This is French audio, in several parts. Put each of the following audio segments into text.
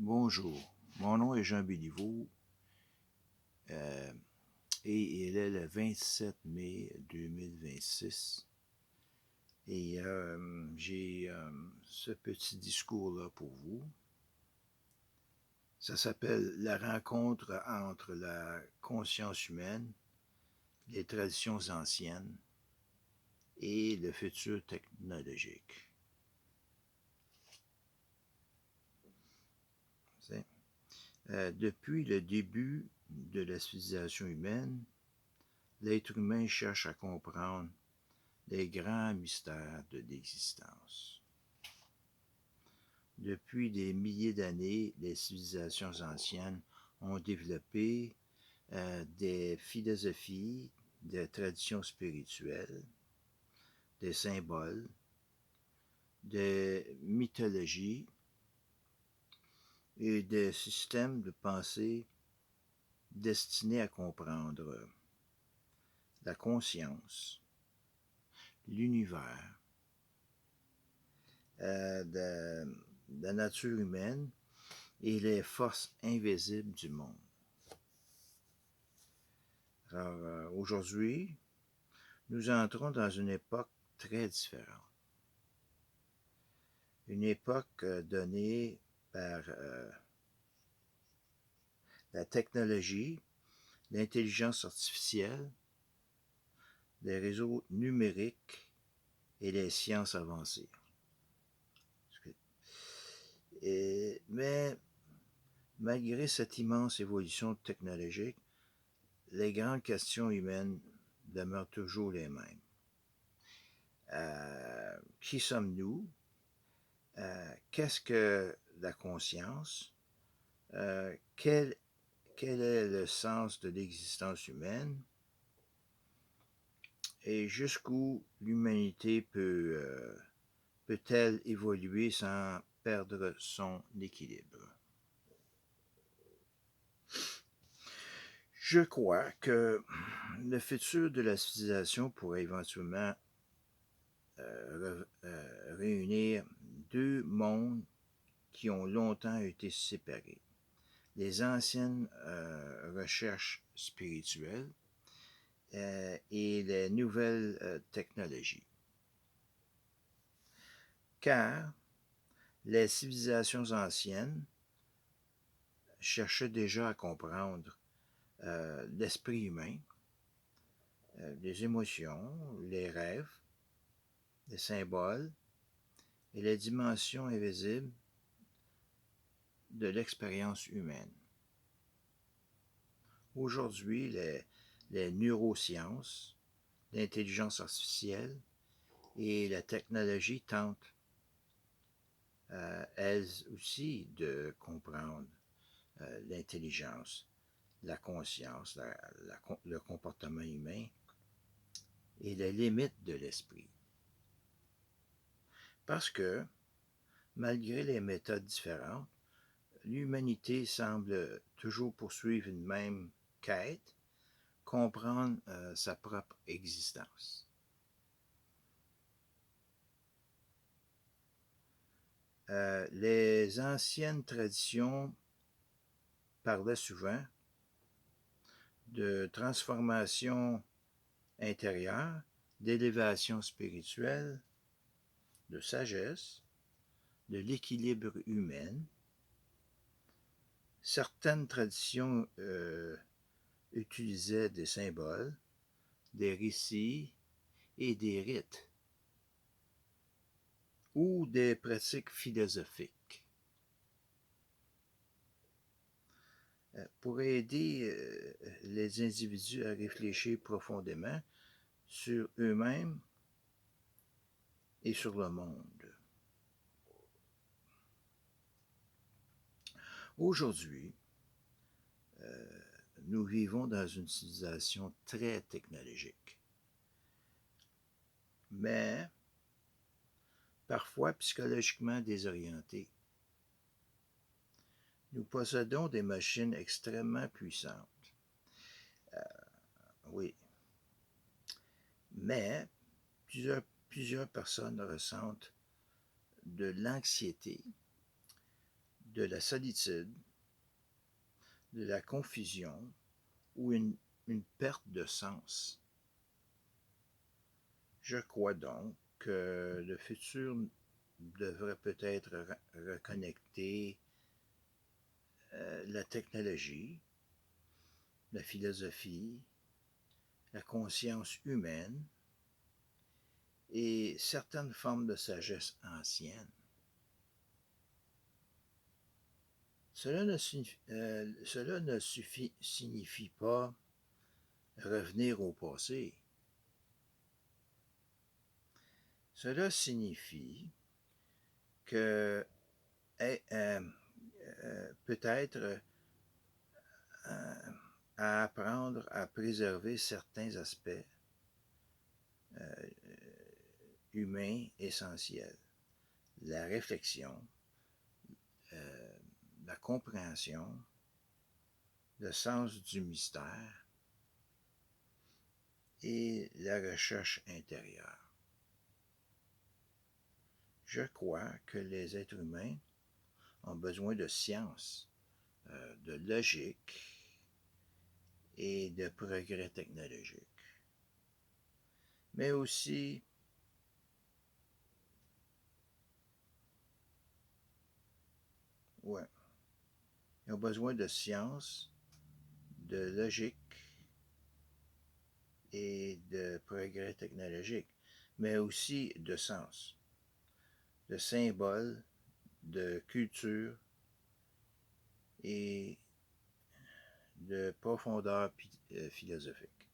Bonjour, mon nom est Jean Béliveau euh, et il est le 27 mai 2026 et j'ai ce petit discours-là pour vous. Ça s'appelle La rencontre entre la conscience humaine, les traditions anciennes et le futur technologique. Depuis le début de la civilisation humaine, l'être humain cherche à comprendre les grands mystères de l'existence. Depuis des milliers d'années, les civilisations anciennes ont développé des philosophies, des traditions spirituelles, des symboles, des mythologies et des systèmes de pensée destinés à comprendre la conscience, l'univers, de la nature humaine et les forces invisibles du monde. Alors, aujourd'hui, nous entrons dans une époque très différente. Une époque donnée par la technologie, l'intelligence artificielle, les réseaux numériques et les sciences avancées. Mais malgré cette immense évolution technologique, les grandes questions humaines demeurent toujours les mêmes. Qui sommes-nous? Qu'est-ce que la conscience? Quel est le sens de l'existence humaine? Et jusqu'où l'humanité peut-elle évoluer sans perdre son équilibre? Je crois que le futur de la civilisation pourrait éventuellement réunir deux mondes qui ont longtemps été séparés. Les anciennes recherches spirituelles et les nouvelles technologies. Car les civilisations anciennes cherchaient déjà à comprendre l'esprit humain, les émotions, les rêves, les symboles et les dimensions invisibles de l'expérience humaine. Aujourd'hui, les neurosciences, l'intelligence artificielle et la technologie tentent, elles aussi, de comprendre l'intelligence, la conscience, le comportement humain et les limites de l'esprit. Parce que, malgré les méthodes différentes, l'humanité semble toujours poursuivre une même quête, comprendre sa propre existence. Les anciennes traditions parlaient souvent de transformation intérieure, d'élévation spirituelle, de sagesse, de l'équilibre humain. Certaines traditions utilisaient des symboles, des récits et des rites, ou des pratiques philosophiques. Pour aider les individus à réfléchir profondément sur eux-mêmes et sur le monde. Aujourd'hui, nous vivons dans une civilisation très technologique, mais parfois psychologiquement désorientée. Nous possédons des machines extrêmement puissantes. Oui, mais plusieurs personnes ressentent de l'anxiété, de la solitude, de la confusion ou une perte de sens. Je crois donc que le futur devrait peut-être reconnecter la technologie, la philosophie, la conscience humaine et certaines formes de sagesse ancienne. Cela ne signifie pas revenir au passé. Cela signifie que peut-être à apprendre à préserver certains aspects humains essentiels. La réflexion, la compréhension, le sens du mystère et la recherche intérieure. Je crois que les êtres humains ont besoin de science, de logique et de progrès technologique. Mais aussi ouais, ils ont besoin de science, de logique et de progrès technologique, mais aussi de sens, de symboles, de culture et de profondeur philosophique.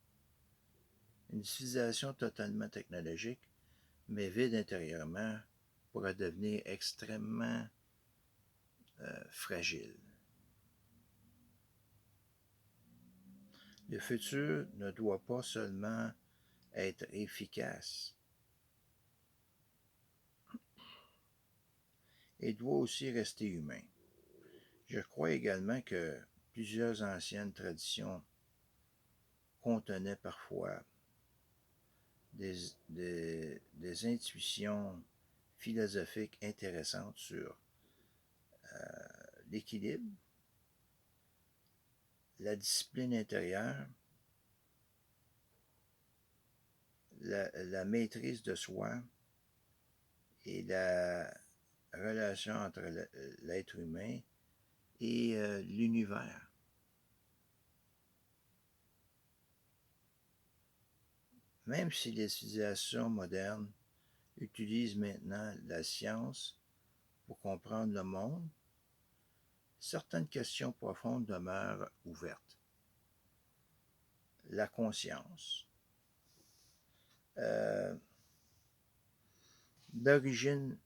Une civilisation totalement technologique, mais vide intérieurement, pourra devenir extrêmement fragile. Le futur ne doit pas seulement être efficace, il doit aussi rester humain. Je crois également que plusieurs anciennes traditions contenaient parfois des intuitions philosophiques intéressantes sur l'équilibre, la discipline intérieure, la maîtrise de soi et la relation entre l'être humain et l'univers. Même si les civilisations modernes utilisent maintenant la science pour comprendre le monde, certaines questions profondes demeurent ouvertes. La conscience, l'origine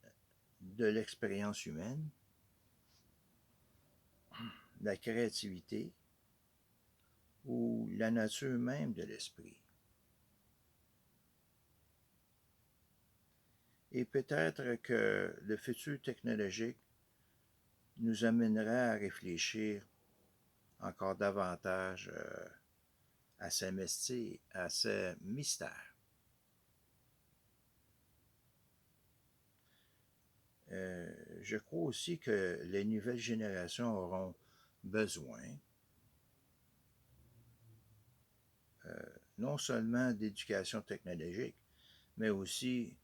de l'expérience humaine, la créativité ou la nature même de l'esprit. Et peut-être que le futur technologique nous amènera à réfléchir encore davantage à ces mystères. Je crois aussi que les nouvelles générations auront besoin non seulement d'éducation technologique, mais aussi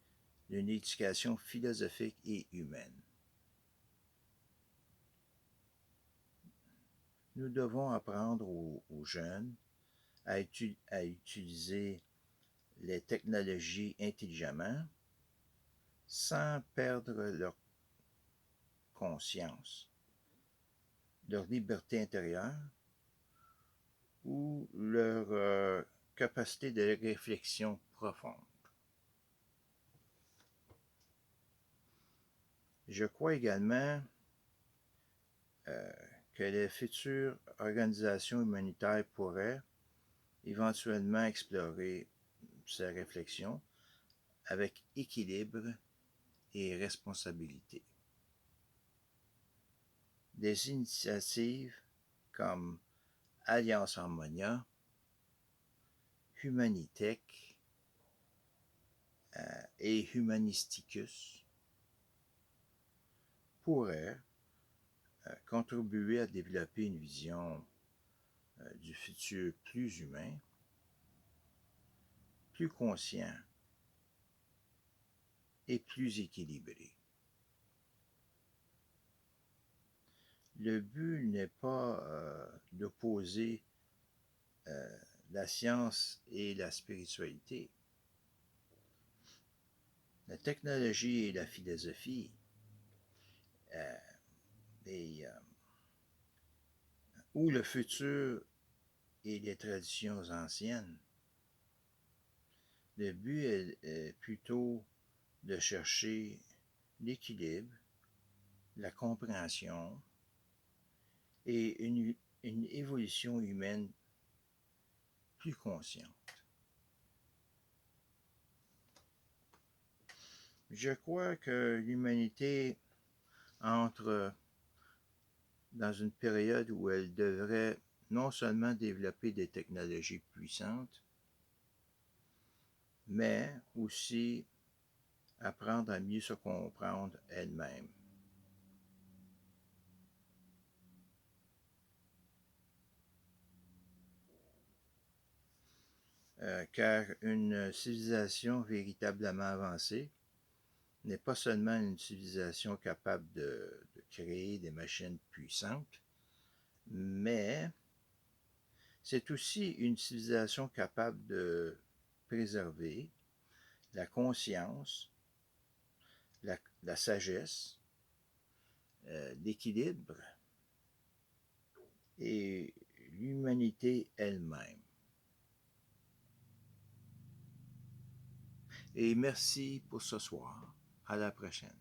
d'une éducation philosophique et humaine. Nous devons apprendre aux jeunes à utiliser les technologies intelligemment sans perdre leur conscience, leur liberté intérieure ou leur capacité de réflexion profonde. Je crois également que les futures organisations humanitaires pourraient éventuellement explorer ces réflexions avec équilibre et responsabilité. Des initiatives comme Alliance Harmonia, Humanitech et Humanisticus pourraient contribuer à développer une vision du futur plus humain, plus conscient et plus équilibré. Le but n'est pas d'opposer la science et la spiritualité. La technologie et la philosophie ou le futur et les traditions anciennes. Le but est plutôt de chercher l'équilibre, la compréhension et une évolution humaine plus consciente. Je crois que l'humanité entre dans une période où elle devrait non seulement développer des technologies puissantes, mais aussi apprendre à mieux se comprendre elle-même. Car une civilisation véritablement avancée n'est pas seulement une civilisation capable de créer des machines puissantes, mais c'est aussi une civilisation capable de préserver la conscience, la sagesse, l'équilibre et l'humanité elle-même. Et merci pour ce soir. À la prochaine.